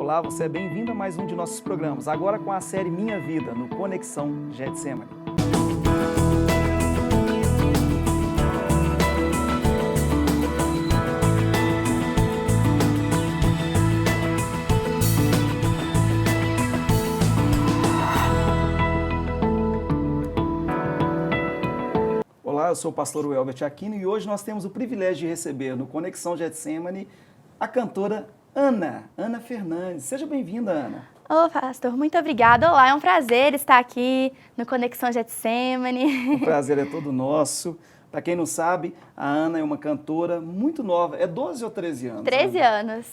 Olá, você é bem-vindo a mais um de nossos programas, agora com a série Minha Vida, no Conexão Getsemane. Olá, eu sou o pastor Welbert Aquino e hoje nós temos o privilégio de receber no Conexão Getsemane a cantora Ana Fernandes. Seja bem-vinda, Ana. Ô, pastor, muito obrigada. Olá, é um prazer estar aqui no Conexão Getsemane. O prazer é todo nosso. Para quem não sabe, a Ana é uma cantora muito nova. É 12 ou 13 anos? 13 anos.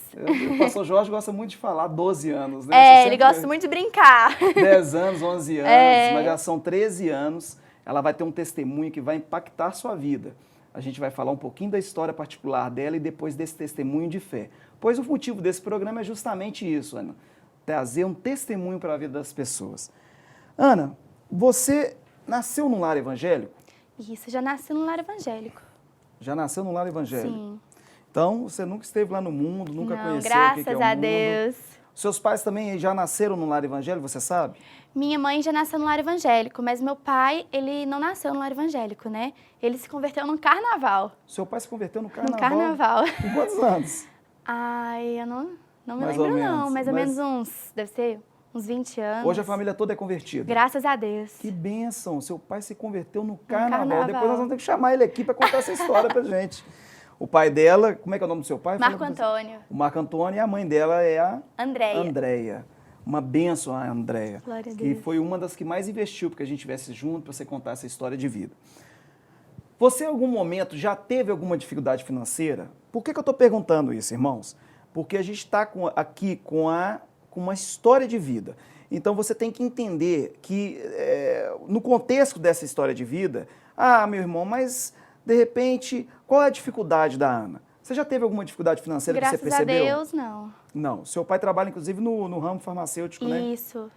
O pastor Jorge gosta muito de falar 12 anos, né? Ele gosta muito de brincar. 10 anos, 11 anos, mas já são 13 anos. Ela vai ter um testemunho que vai impactar a sua vida. A gente vai falar um pouquinho da história particular dela e depois desse testemunho de fé. Pois o motivo desse programa é justamente isso, Ana. Trazer um testemunho para a vida das pessoas. Ana, você nasceu num lar evangélico? Isso, já nasci no lar evangélico. Já nasceu num lar evangélico? Sim. Então, você nunca esteve lá no mundo, nunca Não, conheceu graças o que é o a mundo. Deus. Seus pais também já nasceram num lar evangélico, você sabe? Minha mãe já nasceu no lar evangélico, mas meu pai, ele não nasceu no lar evangélico, né? Ele se converteu no carnaval. Seu pai se converteu no carnaval? No carnaval. Com quantos anos? Ai, eu não me Mais lembro ou menos, não, mais ou mas- menos deve ser uns 20 anos. Hoje a família toda é convertida. Graças a Deus. Que bênção, seu pai se converteu no carnaval. carnaval. Depois nós vamos ter que chamar ele aqui para contar essa história pra gente. O pai dela, como é que é o nome do seu pai? Marco Fala pra você. Antônio. O Marco Antônio e a mãe dela é a Andréia. Andréia. Uma bênção a Andréia. Glória a Que Deus. foi uma das que mais investiu para que a gente estivesse junto, para você contar essa história de vida. Você, em algum momento, já teve alguma dificuldade financeira? Por que eu estou perguntando isso, irmãos? Porque a gente está aqui com uma história de vida. Então, você tem que entender que, no contexto dessa história de vida, meu irmão, mas, de repente, qual é a dificuldade da Ana? Você já teve alguma dificuldade financeira que você Graças a percebeu? Deus, não. Não. Seu pai trabalha, inclusive, no ramo farmacêutico, né? Isso.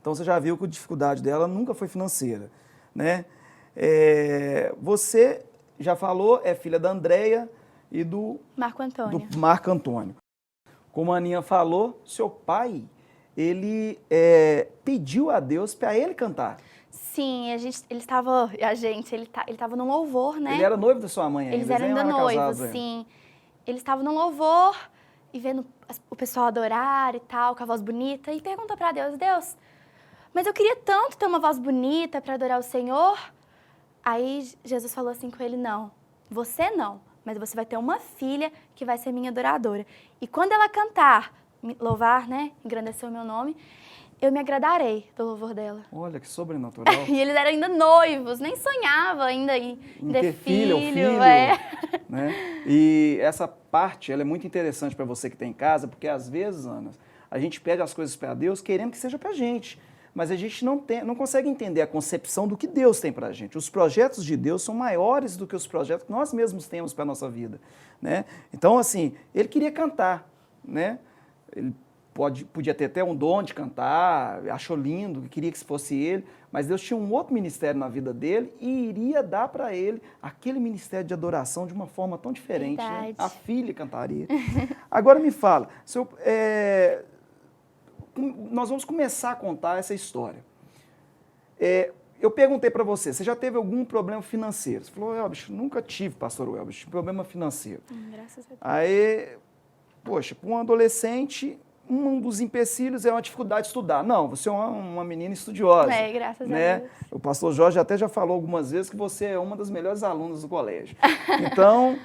Então, você já viu que a dificuldade dela nunca foi financeira, né? Você já falou, é filha da Andréia e do Marco Antônio. Marco Antônio. Como a Aninha falou, seu pai, ele pediu a Deus para ele cantar. Sim, ele estava num louvor, né? Ele era noivo da sua mãe ainda? Eles eram nem ainda eram noivos, casados ainda. sim. Eles estavam num louvor e vendo o pessoal adorar e tal, com a voz bonita, e perguntou para Deus, mas eu queria tanto ter uma voz bonita para adorar o Senhor. Aí Jesus falou assim com ele, não, você não, mas você vai ter uma filha que vai ser minha adoradora. E quando ela cantar, louvar, né, engrandecer o meu nome, eu me agradarei do louvor dela. Olha, que sobrenatural. E eles eram ainda noivos, nem sonhava ainda em ter filho, né? E essa parte, ela é muito interessante para você que tem em casa, porque às vezes, Ana, a gente pede as coisas para Deus querendo que seja para a gente, mas a gente não consegue entender a concepção do que Deus tem para a gente. Os projetos de Deus são maiores do que os projetos que nós mesmos temos para a nossa vida, né? Então, assim, ele queria cantar, né? Ele podia ter até um dom de cantar, achou lindo, queria que fosse ele, mas Deus tinha um outro ministério na vida dele e iria dar para ele aquele ministério de adoração de uma forma tão diferente. Né? Verdade. A filha cantaria. Agora me fala, nós vamos começar a contar essa história. Eu perguntei para você já teve algum problema financeiro? Você falou, Welbert, nunca tive, pastor Welbert, problema financeiro. Graças a Deus. Aí, poxa, para um adolescente, um dos empecilhos é uma dificuldade de estudar. Não, você é uma menina estudiosa. Graças né? a Deus. O pastor Jorge até já falou algumas vezes que você é uma das melhores alunas do colégio. Então,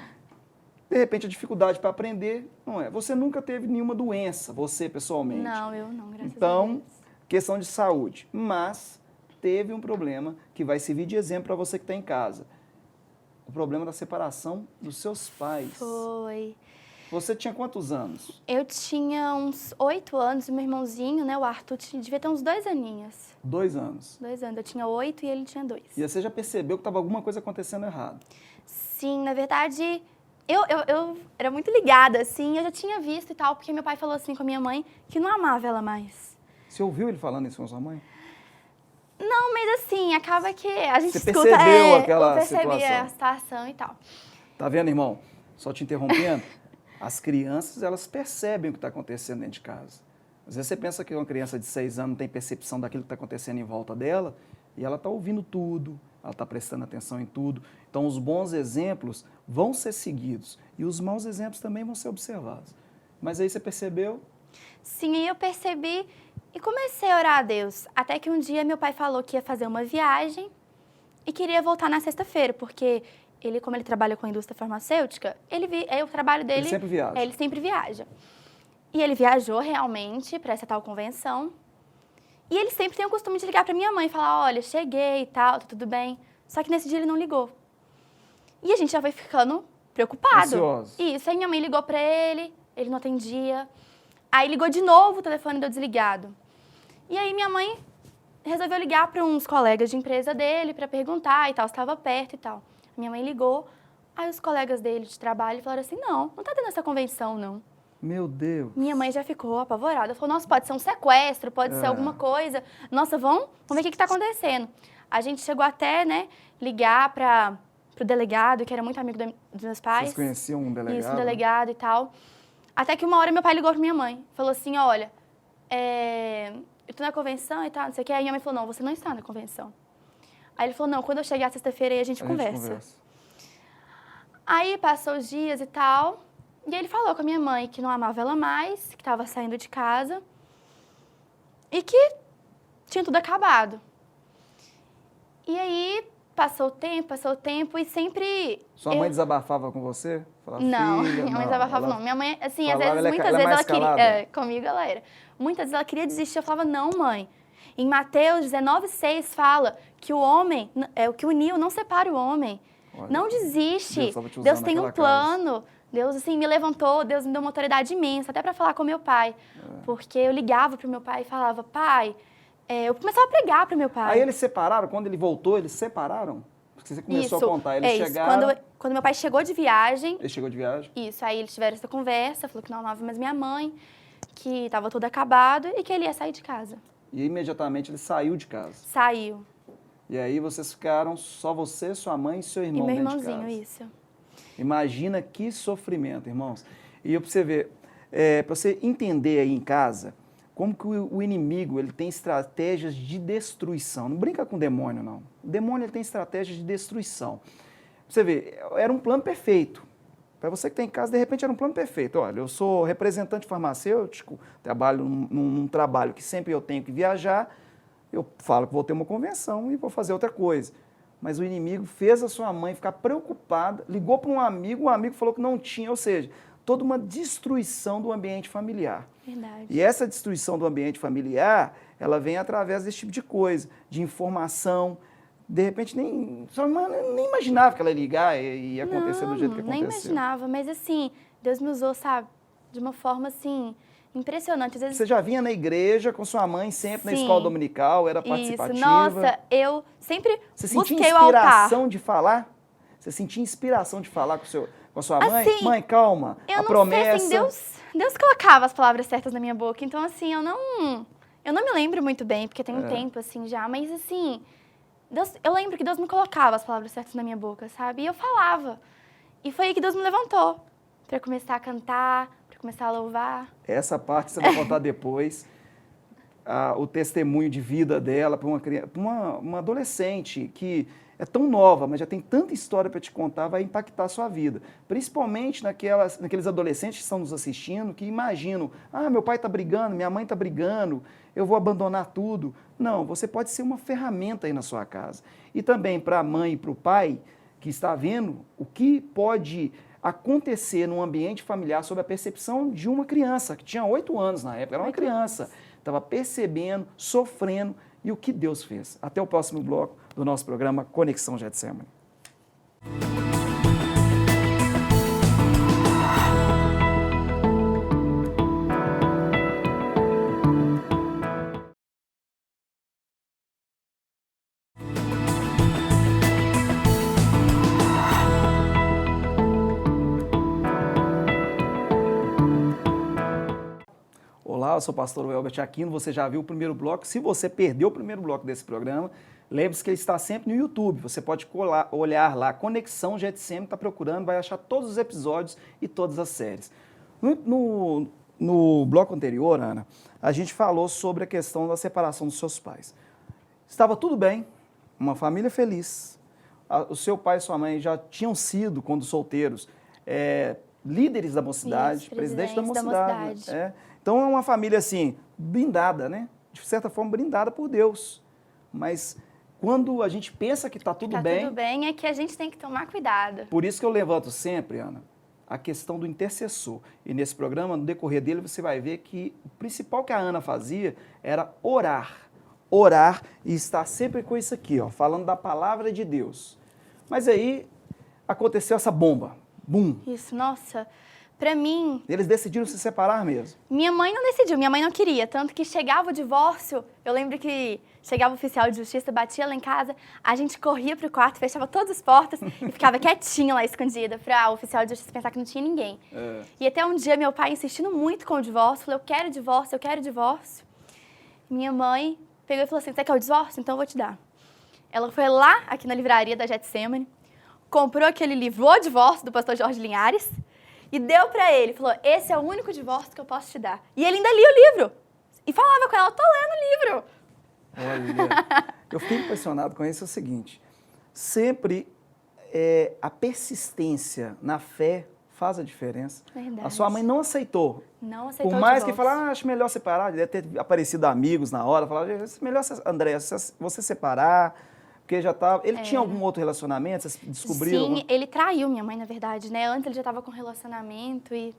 de repente, a dificuldade para aprender não é. Você nunca teve nenhuma doença, você pessoalmente. Não, eu não, graças a Então, Deus. questão de saúde. Mas teve um problema que vai servir de exemplo para você que está em casa. O problema da separação dos seus pais. Foi. Você tinha quantos anos? Eu tinha uns 8 anos, e meu irmãozinho, né, o Arthur, devia ter uns 2 aninhos. 2 anos. 2 anos. Eu tinha 8 e ele tinha 2. E você já percebeu que estava alguma coisa acontecendo errado? Sim, na verdade, eu era muito ligada, assim, eu já tinha visto e tal, porque meu pai falou assim com a minha mãe que não amava ela mais. Você ouviu ele falando isso com a sua mãe? Não, mas assim, acaba que a gente Você escuta... percebeu aquela eu percebi situação. a situação e tal. Tá vendo, irmão? Só te interrompendo. As crianças, elas percebem o que está acontecendo dentro de casa. Às vezes você pensa que uma criança de 6 anos não tem percepção daquilo que está acontecendo em volta dela, e ela está ouvindo tudo, ela está prestando atenção em tudo. Então, os bons exemplos vão ser seguidos, e os maus exemplos também vão ser observados. Mas aí você percebeu? Sim, aí eu percebi e comecei a orar a Deus. Até que um dia meu pai falou que ia fazer uma viagem e queria voltar na sexta-feira, porque ele, como ele trabalha com a indústria farmacêutica, o trabalho dele... Ele sempre viaja. Ele sempre viaja. E ele viajou realmente para essa tal convenção. E ele sempre tem o costume de ligar para minha mãe e falar, olha, cheguei e tal, tá tudo bem. Só que nesse dia ele não ligou. E a gente já foi ficando preocupado. Ansioso. Isso, aí minha mãe ligou para ele não atendia. Aí ligou de novo, o telefone deu desligado. E aí minha mãe resolveu ligar para uns colegas de empresa dele para perguntar e tal, se estava perto e tal. Minha mãe ligou, aí os colegas dele de trabalho falaram assim, não tá tendo essa convenção, não. Meu Deus. Minha mãe já ficou apavorada, falou, nossa, pode ser um sequestro, pode ser alguma coisa. Nossa, vamos ver o que está acontecendo. A gente chegou até, né, ligar para o delegado, que era muito amigo dos meus pais. Vocês conheciam um delegado? Isso, um delegado e tal. Até que uma hora meu pai ligou para minha mãe, falou assim, olha, eu tô na convenção e tal, não sei o quê. Aí minha mãe falou, não, você não está na convenção. Aí ele falou, não, quando eu chegar sexta-feira aí a gente conversa. Aí passou os dias e tal, e ele falou com a minha mãe que não amava ela mais, que estava saindo de casa e que tinha tudo acabado. E aí passou o tempo e sempre... Sua mãe desabafava com você? Falava, não, filha, minha mãe desabafava não. Minha mãe, assim, às falava, vezes, muitas vezes ela queria... calada? Comigo ela era. Muitas vezes ela queria desistir, eu falava, não, mãe. Em Mateus 19,6 fala que o homem, o que uniu, não separa o homem. Olha, não desiste. Deus tem um plano. Casa. Deus, assim, me levantou, Deus me deu uma autoridade imensa, até para falar com meu pai. Porque eu ligava pro meu pai e falava, pai... eu começava a pregar pro meu pai. Aí eles separaram? Quando ele voltou, eles separaram? Porque você começou a contar. Eles chegaram... Isso. Quando meu pai chegou de viagem... Ele chegou de viagem? Isso. Aí eles tiveram essa conversa, falou que não amava mais minha mãe, que estava tudo acabado e que ele ia sair de casa. E imediatamente ele saiu de casa? Saiu. E aí vocês ficaram só você, sua mãe e seu irmão dentro de casa? E meu irmãozinho, isso. Imagina que sofrimento, irmãos. E para você ver, para você entender aí em casa, como que o inimigo ele tem estratégias de destruição. Não brinca com o demônio, não. O demônio ele tem estratégias de destruição. Você vê, era um plano perfeito. Para você que está em casa, de repente era um plano perfeito. Olha, eu sou representante farmacêutico, trabalho num trabalho que sempre eu tenho que viajar, eu falo que vou ter uma convenção e vou fazer outra coisa. Mas o inimigo fez a sua mãe ficar preocupada, ligou para um amigo, o amigo falou que não tinha, ou seja, toda uma destruição do ambiente familiar. Verdade. E essa destruição do ambiente familiar, ela vem através desse tipo de coisa, de informação. De repente, sua irmã nem imaginava que ela ia ligar e ia acontecer do jeito que aconteceu. Nem imaginava, mas assim, Deus me usou, sabe, de uma forma assim, impressionante. Às vezes... Você já vinha na igreja com sua mãe, sempre na escola dominical, era participativa. Isso, nossa, eu sempre busquei o altar. Você sentia inspiração de falar? Você sentia inspiração de falar com a sua mãe? Assim, mãe, calma, a promessa... Sei, assim, Deus colocava as palavras certas na minha boca, então assim, eu não me lembro muito bem, porque tem um tempo assim já, mas assim... eu lembro que Deus me colocava as palavras certas na minha boca, sabe? E eu falava. E foi aí que Deus me levantou para começar a cantar, para começar a louvar. Essa parte você vai contar depois. O testemunho de vida dela para uma adolescente que é tão nova, mas já tem tanta história para te contar, vai impactar a sua vida. Principalmente naqueles adolescentes que estão nos assistindo, que imaginam, meu pai está brigando, minha mãe está brigando, eu vou abandonar tudo. Não, você pode ser uma ferramenta aí na sua casa. E também para a mãe e para o pai que está vendo o que pode acontecer num ambiente familiar sob a percepção de uma criança, que tinha 8 anos na época, era uma criança, estava percebendo, sofrendo, e o que Deus fez. Até o próximo bloco do nosso programa Conexão Getsemane. Olá, eu sou o pastor Welbert Aquino, você já viu o primeiro bloco. Se você perdeu o primeiro bloco desse programa, lembre-se que ele está sempre no YouTube. Você pode olhar lá, Conexão Getsemane, está procurando, vai achar todos os episódios e todas as séries. No bloco anterior, Ana, a gente falou sobre a questão da separação dos seus pais. Estava tudo bem, uma família feliz. O seu pai e sua mãe já tinham sido, quando solteiros, líderes da mocidade, presidente da mocidade. Então é uma família assim, blindada, né? De certa forma, blindada por Deus. Mas quando a gente pensa que está tudo bem... tudo bem, é que a gente tem que tomar cuidado. Por isso que eu levanto sempre, Ana, a questão do intercessor. E nesse programa, no decorrer dele, você vai ver que o principal que a Ana fazia era orar. Orar e estar sempre com isso aqui, ó, falando da palavra de Deus. Mas aí aconteceu essa bomba. Bum! Isso, nossa... Pra mim... Eles decidiram se separar mesmo? Minha mãe não decidiu, minha mãe não queria. Tanto que chegava o divórcio, eu lembro que chegava o oficial de justiça, batia lá em casa, a gente corria pro quarto, fechava todas as portas e ficava quietinha lá, escondida, pra o oficial de justiça pensar que não tinha ninguém. E até um dia, meu pai insistindo muito com o divórcio, falou, eu quero divórcio, eu quero divórcio. Minha mãe pegou e falou assim, você quer o divórcio? Então eu vou te dar. Ela foi lá, aqui na livraria da Getsemane, comprou aquele livro, O Divórcio, do pastor Jorge Linhares, e deu pra ele, falou, esse é o único divórcio que eu posso te dar. E ele ainda lia o livro. E falava com ela, tô lendo o livro. Olha, eu fiquei impressionado com isso, é o seguinte, sempre a persistência na fé faz a diferença. Verdade. A sua mãe não aceitou. Não aceitou Por mais o que divórcio. falasse, acho melhor separar, deve ter aparecido amigos na hora, falaram, melhor, André, você separar, porque já estava... Ele tinha algum outro relacionamento, vocês descobriram? Sim, ele traiu minha mãe, na verdade, né? Antes ele já estava com relacionamento e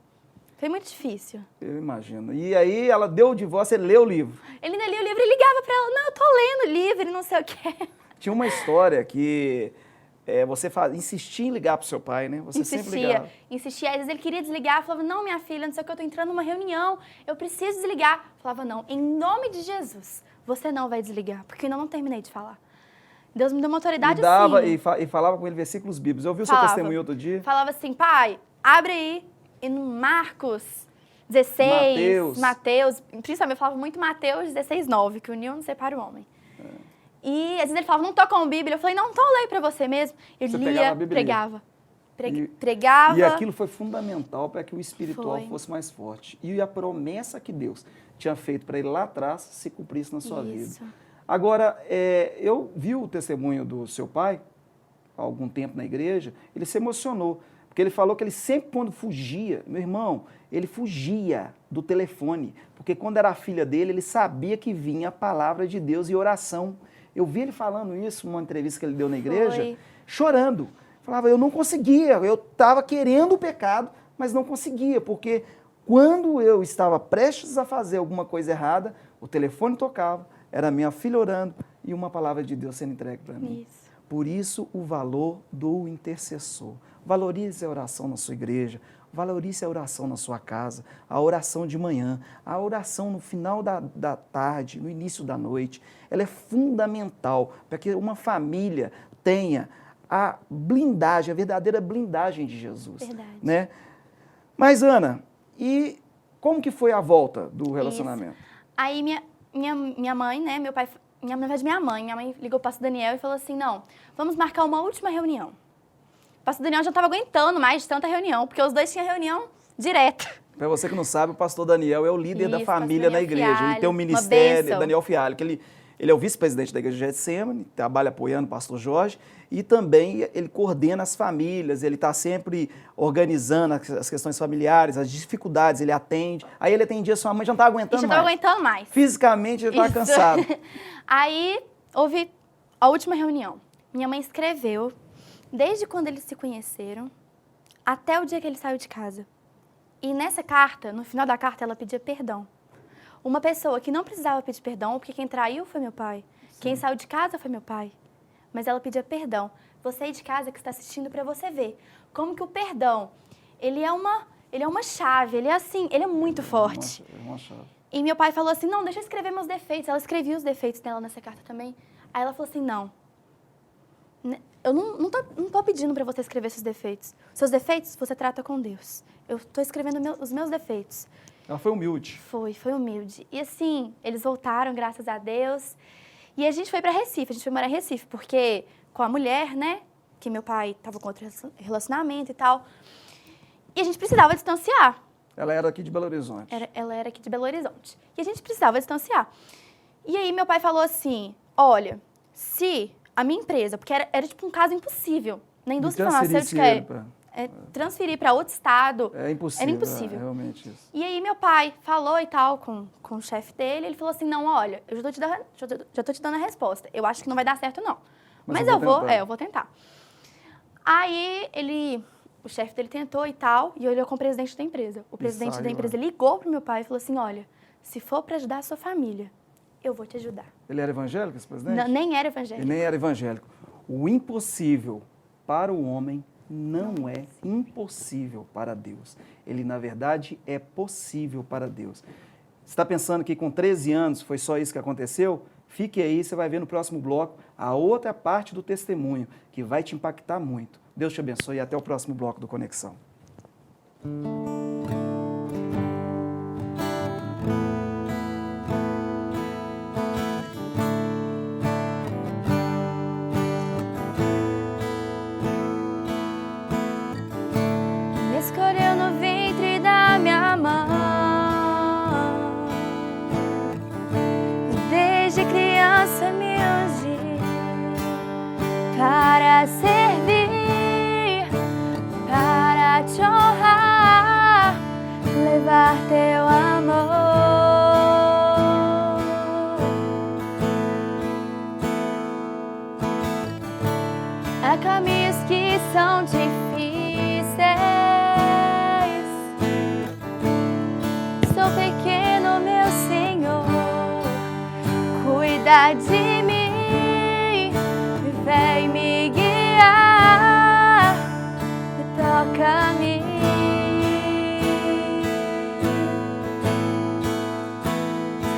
foi muito difícil. Eu imagino. E aí ela deu o divórcio, ele leu o livro. Ele ainda lia o livro e ligava pra ela, não, eu tô lendo o livro e não sei o quê. Tinha uma história que você insistia em ligar pro seu pai, né? Você sempre ligava. Insistia. Às vezes ele queria desligar, falava, não, minha filha, não sei o que, eu tô entrando numa reunião, eu preciso desligar. Falava, não, em nome de Jesus, você não vai desligar, porque eu ainda não terminei de falar. Deus me deu uma autoridade assim. E falava com ele versículos bíblicos. Eu ouvi o seu Falava. testemunho outro dia. Falava assim, pai, abre aí, e no Marcos 16, Mateus, principalmente eu falava muito Mateus 16, 9, que união não separa o homem. E às vezes ele falava, não tô com a Bíblia. Eu falei, não, então leio pra você mesmo. Eu Você lia, pegava a Bíblia? pregava. E aquilo foi fundamental para que o espiritual Foi. fosse mais forte. E a promessa que Deus tinha feito para ele lá atrás se cumprisse na sua Isso. vida. Agora, eu vi o testemunho do seu pai, há algum tempo na igreja, ele se emocionou, porque ele falou que ele sempre, quando fugia, meu irmão, ele fugia do telefone, porque quando era a filha dele, ele sabia que vinha a palavra de Deus e oração. Eu vi ele falando isso numa entrevista que ele deu na igreja, chorando. Falava, eu não conseguia, eu estava querendo o pecado, mas não conseguia, porque quando eu estava prestes a fazer alguma coisa errada, o telefone tocava, era minha filha orando e uma palavra de Deus sendo entregue para mim. Isso. Por isso, o valor do intercessor. Valorize a oração na sua igreja, valorize a oração na sua casa, a oração de manhã, a oração no final da tarde, no início da noite. Ela é fundamental para que uma família tenha a blindagem, a verdadeira blindagem de Jesus. Verdade. Né? Mas, Ana, e como que foi a volta do relacionamento? Isso. Aí minha mãe, né, meu pai, na verdade minha mãe ligou para o pastor Daniel e falou assim, não, vamos marcar uma última reunião. O pastor Daniel já estava aguentando mais de tanta reunião, porque os dois tinham reunião direta. Para você que não sabe, o pastor Daniel é o líder da família na igreja. Fialho, ele tem um ministério, Daniel Fialho, que ele é o vice-presidente da igreja de Getsemane, trabalha apoiando o pastor Jorge, e também ele coordena as famílias, ele está sempre organizando as questões familiares, as dificuldades, ele atende. Aí ele atendia sua mãe, já não estava aguentando mais. Já estava aguentando mais. Fisicamente, ele estava cansado. Aí houve a última reunião. Minha mãe escreveu, desde quando eles se conheceram, até o dia que ele saiu de casa. E nessa carta, no final da carta, ela pedia perdão. Uma pessoa que não precisava pedir perdão, porque quem traiu foi meu pai. Sim. Quem saiu de casa foi meu pai. Mas ela pedia perdão. Você aí de casa que está assistindo para você ver como que o perdão, ele é uma chave, ele é assim, ele é muito forte. É uma chave. E meu pai falou assim, não, deixa eu escrever meus defeitos. Ela escrevia os defeitos dela nessa carta também. Aí ela falou assim, não, eu não tô pedindo para você escrever seus defeitos. Seus defeitos você trata com Deus. Eu tô escrevendo os meus defeitos. Ela foi humilde. Foi humilde. E assim, eles voltaram, graças a Deus. E a gente foi para Recife, a gente foi morar em Recife, porque com a mulher, né, que meu pai estava com outro relacionamento e tal, e a gente precisava distanciar. Ela era aqui de Belo Horizonte. Ela era aqui de Belo Horizonte. E a gente precisava distanciar. E aí meu pai falou assim, olha, se a minha empresa, porque era tipo um caso impossível, na indústria farmacêutica transferir para outro estado. É impossível. Era impossível. É realmente isso. E aí meu pai falou e tal com o chefe dele, ele falou assim, não, olha, eu já tô te dando a resposta. Eu acho que não vai dar certo, não. Mas eu vou tentar. Aí o chefe dele tentou e tal, e olhou com o presidente da empresa. O presidente da empresa ligou pro meu pai e falou assim, olha, se for para ajudar a sua família, eu vou te ajudar. Ele era evangélico, esse presidente? Não, nem era evangélico. Ele nem era evangélico. O impossível para o homem não é impossível para Deus. Ele, na verdade, é possível para Deus. Você está pensando que com 13 anos foi só isso que aconteceu? Fique aí, você vai ver no próximo bloco a outra parte do testemunho, que vai te impactar muito. Deus te abençoe e até o próximo bloco do Conexão. Para servir, para te honrar, levar teu amor a caminhos que são difíceis. Sou pequeno, meu Senhor, cuida de mim. Vem me guiar, toca-me.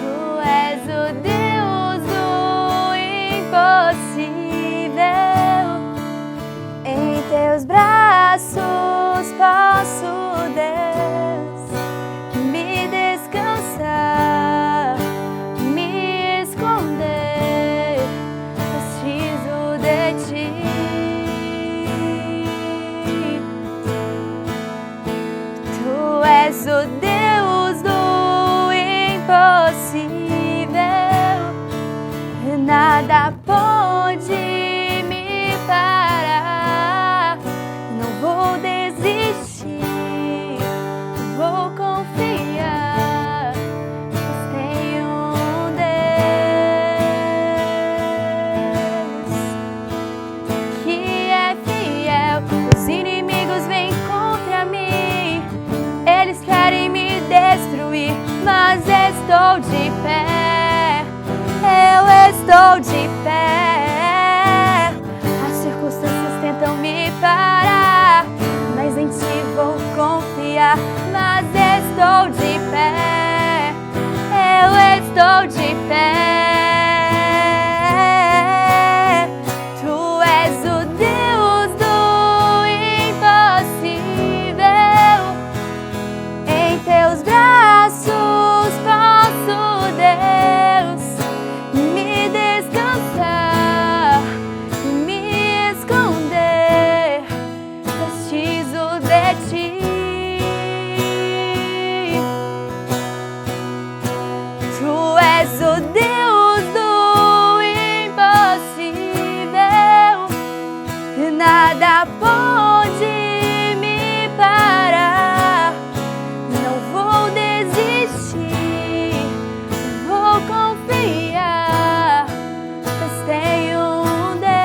Tu és o Deus do impossível. Em teus braços posso, Deus, me descansar, me esconder. Preciso de ti. Tu és o Deus do impossível. Nada pode me parar. Não vou desistir, vou confiar. Pois tenho um Deus que é fiel. Os inimigos vêm contra mim, eles querem me destruir, mas estou de pé, eu estou de pé. As circunstâncias tentam me parar, mas em ti vou confiar. Mas estou de pé, eu estou de pé. Tu és o Deus do impossível. Em teus braços posso, Deus, me descansar, me esconder. Preciso de ti. Tu és o Deus do impossível. Nada pode me parar. Não vou desistir, vou confiar, pois tenho um Deus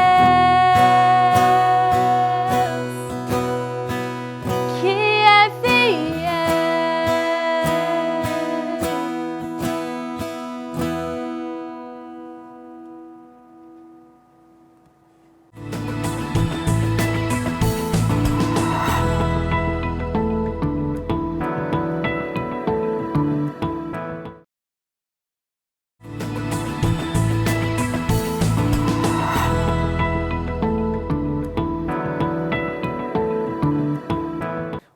que é fiel.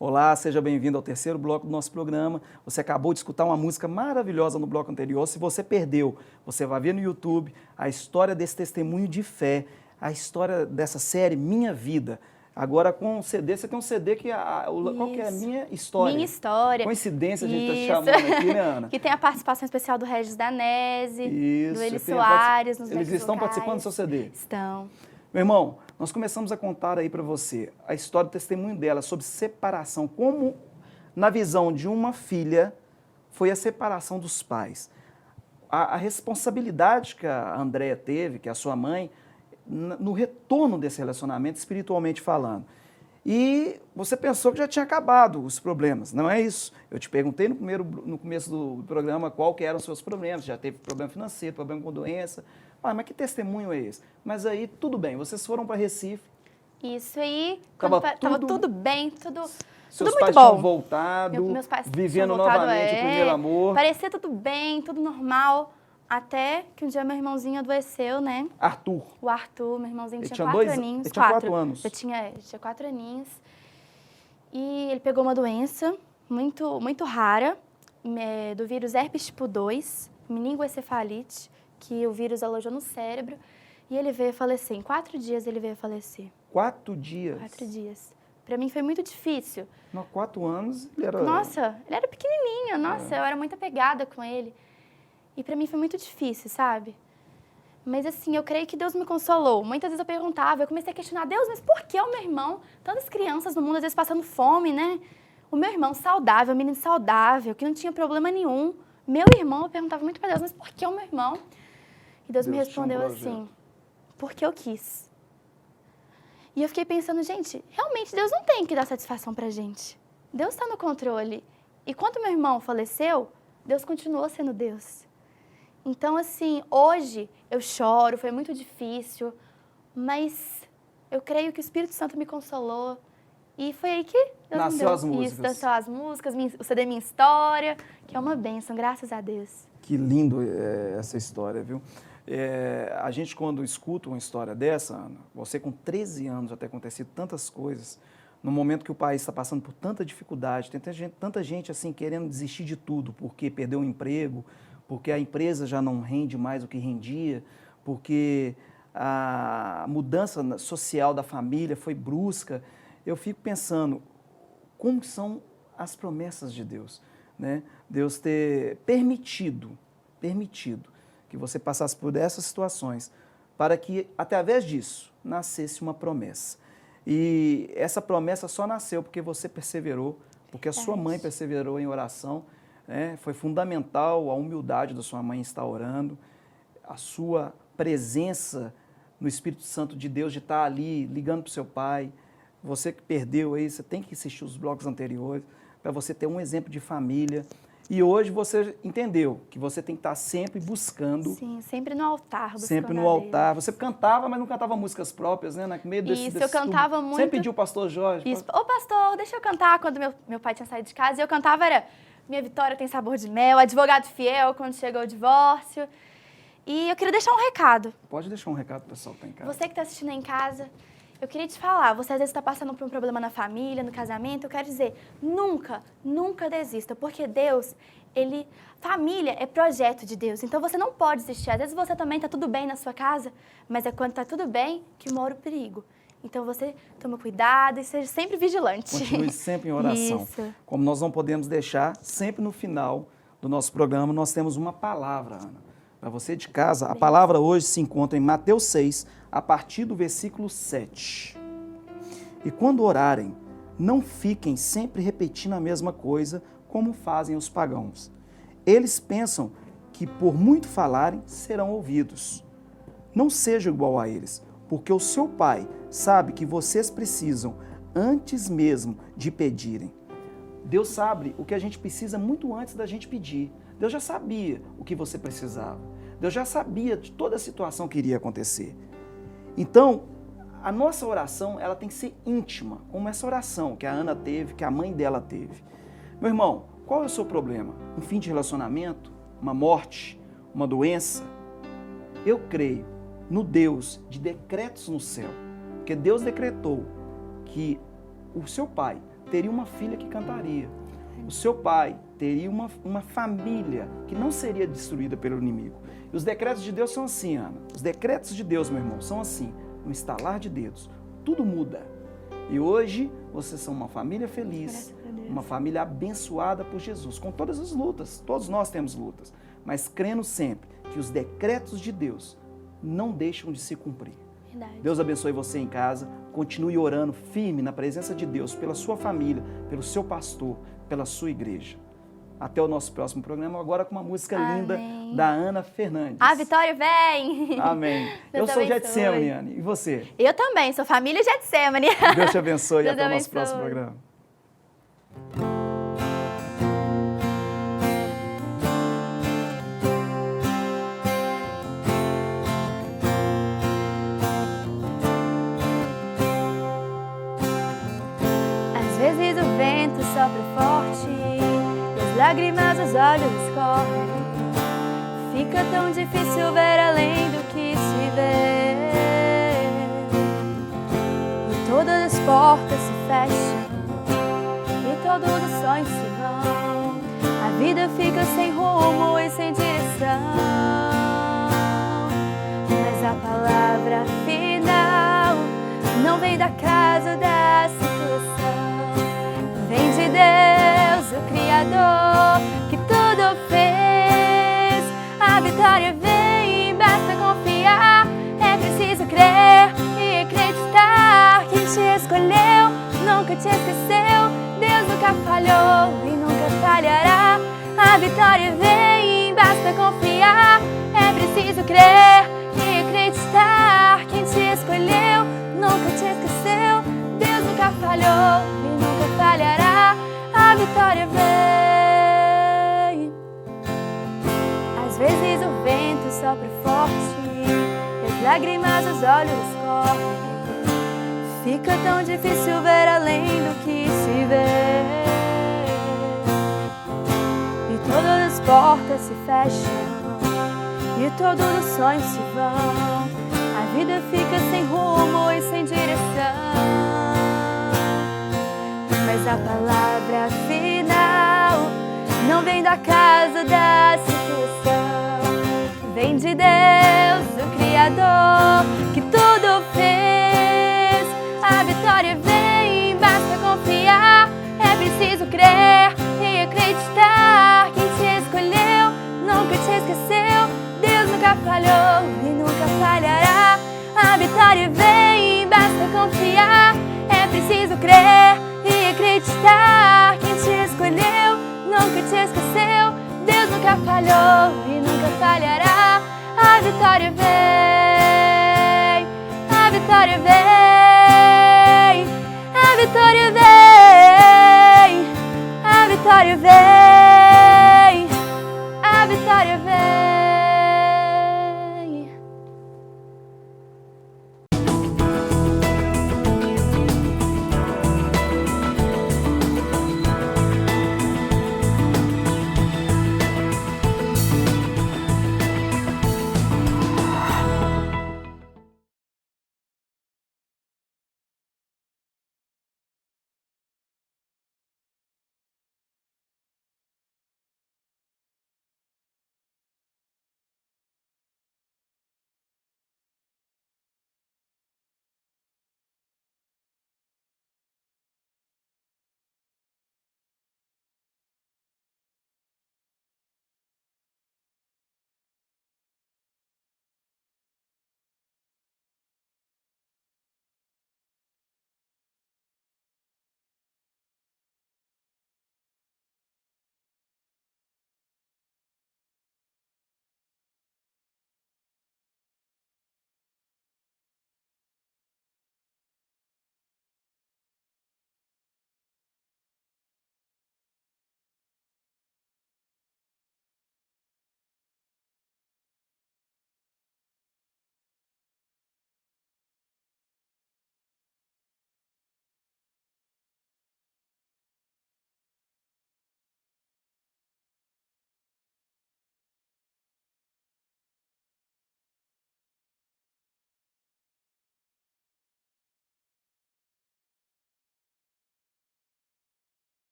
Olá, seja bem-vindo ao terceiro bloco do nosso programa. Você acabou de escutar uma música maravilhosa no bloco anterior. Se você perdeu, você vai ver no YouTube a história desse testemunho de fé, a história dessa série Minha Vida. Agora, com o CD, você tem um CD que qual que é a minha história? Minha história. Coincidência a gente está chamando aqui, né, Ana? Que tem a participação especial do Regis Danese, do Eli tem Soares, nos Eles estão vocais. participando do seu CD? Estão. Meu irmão, nós começamos a contar aí para você a história do testemunho dela sobre separação, como na visão de uma filha foi a separação dos pais. A responsabilidade que a Andréia teve, que a sua mãe, no retorno desse relacionamento, espiritualmente falando. E você pensou que já tinha acabado os problemas, não é isso? Eu te perguntei no começo do programa qual que eram os seus problemas, já teve problema financeiro, problema com doença. Mas que testemunho é esse? Mas aí, tudo bem, vocês foram para Recife. Isso aí, Tava tudo bem, tudo seus muito pais bom. tinham voltado, Meus pais vivendo tinham voltado, novamente o primeiro amor. Parecia tudo bem, tudo normal, até que um dia meu irmãozinho adoeceu, né? Arthur. O Arthur, meu irmãozinho Ele tinha tinha 4 aninhos. Ele tinha 4 anos. Ele tinha 4 aninhos. E ele pegou uma doença muito rara, do vírus herpes tipo 2, meningoencefalite, que o vírus alojou no cérebro. E ele veio a falecer. Em 4 dias ele veio a falecer. 4 dias? 4 dias. Pra mim foi muito difícil. Não, 4 anos ele era... Nossa, ele era pequenininho. Nossa, eu era muito apegada com ele. E pra mim foi muito difícil, sabe? Mas assim, eu creio que Deus me consolou. Muitas vezes eu perguntava, eu comecei a questionar, Deus, mas por que o meu irmão? Tantas crianças no mundo, às vezes, passando fome, né? O meu irmão saudável, um menino saudável, que não tinha problema nenhum. Meu irmão, eu perguntava muito pra Deus, mas por que o meu irmão? E Deus me respondeu assim, porque eu quis. E eu fiquei pensando, gente, realmente Deus não tem que dar satisfação pra gente. Deus está no controle. E quando meu irmão faleceu, Deus continuou sendo Deus. Então, assim, hoje eu choro, foi muito difícil, mas eu creio que o Espírito Santo me consolou. E foi aí que Deus nasceu me deu as músicas. isso, nasceu as músicas, o CD Minha História, que é uma bênção, graças a Deus. Que lindo essa história, viu? A gente, quando escuta uma história dessa, Ana, você com 13 anos já ter acontecido tantas coisas, no momento que o país está passando por tanta dificuldade, tem tanta gente assim querendo desistir de tudo, porque perdeu o emprego, porque a empresa já não rende mais o que rendia, porque a mudança social da família foi brusca, eu fico pensando, como são as promessas de Deus, né? Deus ter permitido que você passasse por essas situações, para que, através disso, nascesse uma promessa. E essa promessa só nasceu porque você perseverou, porque a sua mãe perseverou em oração, né? Foi fundamental a humildade da sua mãe estar orando, a sua presença no Espírito Santo de Deus, de estar ali ligando para o seu pai. Você que perdeu aí, você tem que assistir os blocos anteriores, para você ter um exemplo de família. E hoje você entendeu que você tem que estar sempre buscando. Sim, sempre no altar. Sempre no altar. Você cantava, mas não cantava músicas próprias, né? No meio desse, eu cantava muito. Sempre pediu o pastor Jorge. Isso. Ô, pastor, deixa eu cantar. Quando meu pai tinha saído de casa, e eu cantava, era Minha Vitória Tem Sabor de Mel, Advogado Fiel, quando chegou o divórcio. E eu queria deixar um recado. Pode deixar um recado pro pessoal que está em casa. Você que está assistindo aí em casa, eu queria te falar, você às vezes está passando por um problema na família, no casamento, eu quero dizer, nunca desista, porque Deus, família é projeto de Deus, então você não pode desistir. Às vezes você também está tudo bem na sua casa, mas é quando está tudo bem que mora o perigo. Então você toma cuidado e seja sempre vigilante. Continue sempre em oração. Isso. Como nós não podemos deixar, sempre no final do nosso programa, nós temos uma palavra, Ana. Para você de casa, a palavra hoje se encontra em Mateus 6, a partir do versículo 7. E quando orarem, não fiquem sempre repetindo a mesma coisa, como fazem os pagãos. Eles pensam que por muito falarem, serão ouvidos. Não seja igual a eles, porque o seu Pai sabe que vocês precisam antes mesmo de pedirem. Deus sabe o que a gente precisa muito antes da gente pedir. Deus já sabia o que você precisava. Deus já sabia de toda a situação que iria acontecer. Então, a nossa oração, ela tem que ser íntima, como essa oração que a Ana teve, que a mãe dela teve. Meu irmão, qual é o seu problema? Um fim de relacionamento? Uma morte? Uma doença? Eu creio no Deus de decretos no céu, porque Deus decretou que o seu pai teria uma filha que cantaria. O seu pai teria uma família que não seria destruída pelo inimigo. E os decretos de Deus são assim, Ana. Os decretos de Deus, meu irmão, são assim. No estalar de dedos, tudo muda. E hoje, vocês são uma família feliz, Graças a Deus. uma família abençoada por Jesus, com todas as lutas. Todos nós temos lutas, mas crendo sempre que os decretos de Deus não deixam de se cumprir. Verdade. Deus abençoe você em casa, continue orando firme na presença de Deus, pela sua família, pelo seu pastor, pela sua igreja. Até o nosso próximo programa, agora com uma música linda da Ana Fernandes. A vitória vem! Amém. Eu Deus sou abençoe. Getsemane, Anne. E você? Eu também, sou família Getsemane. Deus te abençoe e Deus até o nosso abençoe. próximo programa. Às vezes o vento sopra forte e as lágrimas dos olhos escorrem. Fica tão difícil ver além do que se vê. E todas as portas se fecham e todos os sonhos se vão. A vida fica sem rumo e sem direção. Mas a palavra final não vem da casa da situação. Vem de Deus, o Criador, que tudo fez. A vitória vem, basta confiar. É preciso crer e acreditar. Quem te escolheu nunca te esqueceu. Deus nunca falhou e nunca falhará. A vitória vem, basta confiar. É preciso crer e acreditar. Quem te escolheu nunca te esqueceu. Deus nunca falhou e nunca falhará. A vitória vem. Às vezes o vento sopra forte e as lágrimas dos olhos escorrem. Fica tão difícil ver além do que se vê. E todas as portas se fecham e todos os sonhos se vão. A vida fica sem rumo e sem direção. Mas a palavra final não vem da casa da situação. Vem de Deus, o Criador, que tudo fez. A vitória vem, basta confiar. É preciso crer e acreditar. Quem te escolheu nunca te esqueceu. Deus nunca falhou e nunca falhará. A vitória vem, basta confiar. É preciso crer e acreditar. Quem te escolheu nunca te esqueceu. Deus nunca falhou e nunca falhará. A vitória vem, a vitória vem, a vitória vem, a vitória vem, a vitória vem.